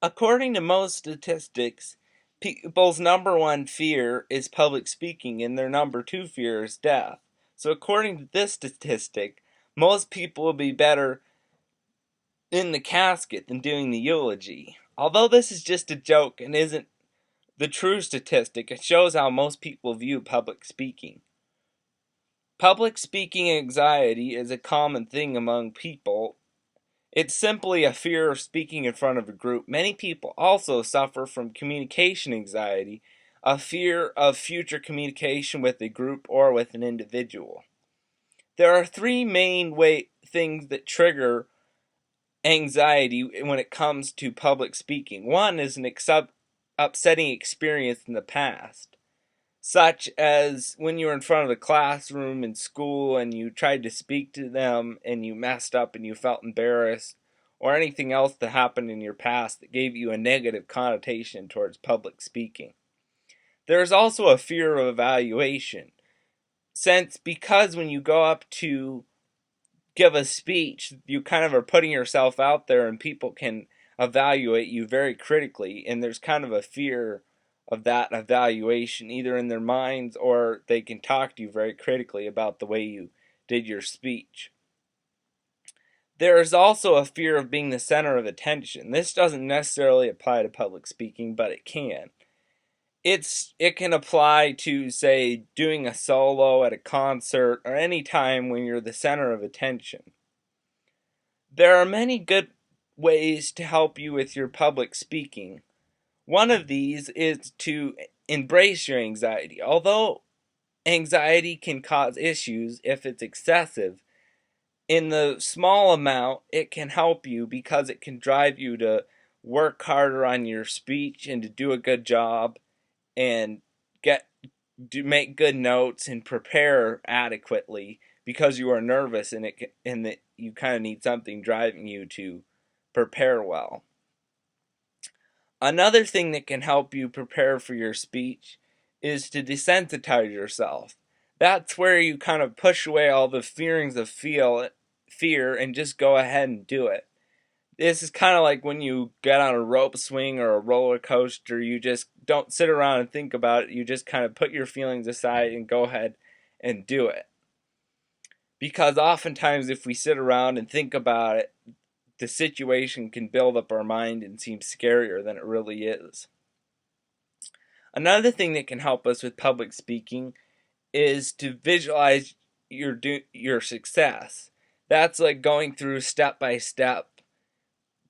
According to most statistics, people's number one fear is public speaking, and their number two fear is death. So, according to this statistic, most people will be better in the casket than doing the eulogy. Although this is just a joke and isn't the true statistic, it shows how most people view public speaking. Public speaking anxiety is a common thing among people. It's simply a fear of speaking in front of a group. Many people also suffer from communication anxiety, a fear of future communication with a group or with an individual. There are three main things that trigger anxiety when it comes to public speaking. One is an upsetting experience in the past, such as when you were in front of the classroom in school and you tried to speak to them and you messed up and you felt embarrassed, or anything else that happened in your past that gave you a negative connotation towards public speaking. There is also a fear of evaluation, because when you go up to give a speech, you kind of are putting yourself out there and people can evaluate you very critically, and there's kind of a fear of that evaluation either in their minds, or they can talk to you very critically about the way you did your speech. There is also a fear of being the center of attention. This doesn't necessarily apply to public speaking, but it can. It can apply to, say, doing a solo at a concert or any time when you're the center of attention. There are many good ways to help you with your public speaking. One of these is to embrace your anxiety. Although anxiety can cause issues if it's excessive, in the small amount, it can help you because it can drive you to work harder on your speech and to do a good job and make good notes and prepare adequately because you are nervous, and that you kind of need something driving you to prepare well. Another thing that can help you prepare for your speech is to desensitize yourself. That's where you kind of push away all the feelings of fear and just go ahead and do it. This is kind of like when you get on a rope swing or a roller coaster. You just don't sit around and think about it. You just kind of put your feelings aside and go ahead and do it. Because oftentimes if we sit around and think about it, the situation can build up our mind and seem scarier than it really is. Another thing that can help us with public speaking is to visualize your success. That's like going through step by step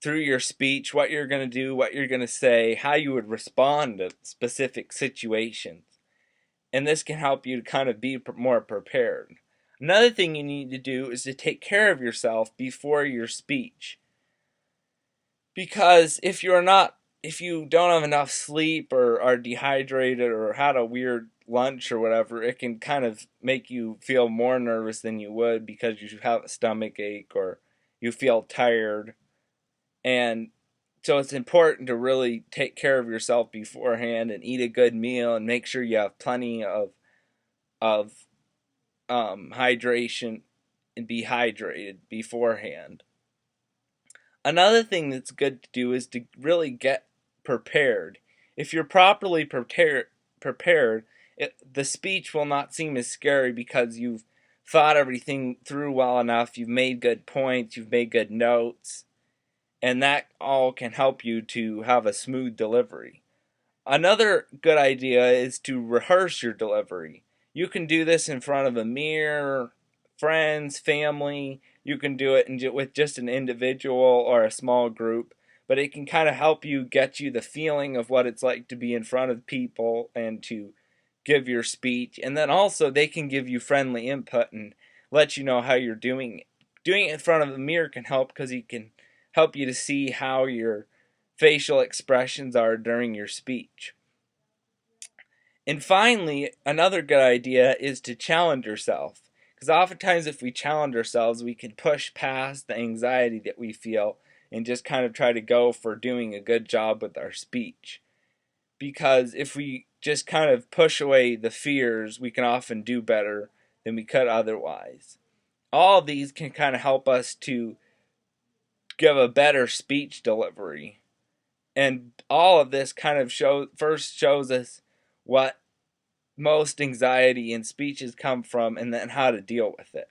through your speech, what you're going to do, what you're going to say, how you would respond to specific situations. And this can help you to kind of be more prepared. Another thing you need to do is to take care of yourself before your speech. Because if you don't have enough sleep or are dehydrated or had a weird lunch or whatever, it can kind of make you feel more nervous than you would because you have a stomach ache or you feel tired. And so it's important to really take care of yourself beforehand and eat a good meal and make sure you have plenty of hydration and be hydrated beforehand. Another thing that's good to do is to really get prepared. If you're properly prepared, the speech will not seem as scary because you've thought everything through well enough. You've made good points. You've made good notes. And that all can help you to have a smooth delivery. Another good idea is to rehearse your delivery. You can do this in front of a mirror, friends, family. You can do it with just an individual or a small group. But it can kind of help you get you the feeling of what it's like to be in front of people and to give your speech. And then also they can give you friendly input and let you know how you're doing it. Doing it in front of a mirror can help because you can help you to see how your facial expressions are during your speech. And finally, another good idea is to challenge yourself. Because oftentimes if we challenge ourselves, we can push past the anxiety that we feel and just kind of try to go for doing a good job with our speech. Because if we just kind of push away the fears, we can often do better than we could otherwise. All of these can kind of help us to give a better speech delivery. And all of this kind of first shows us what most anxiety in speeches come from, and then how to deal with it.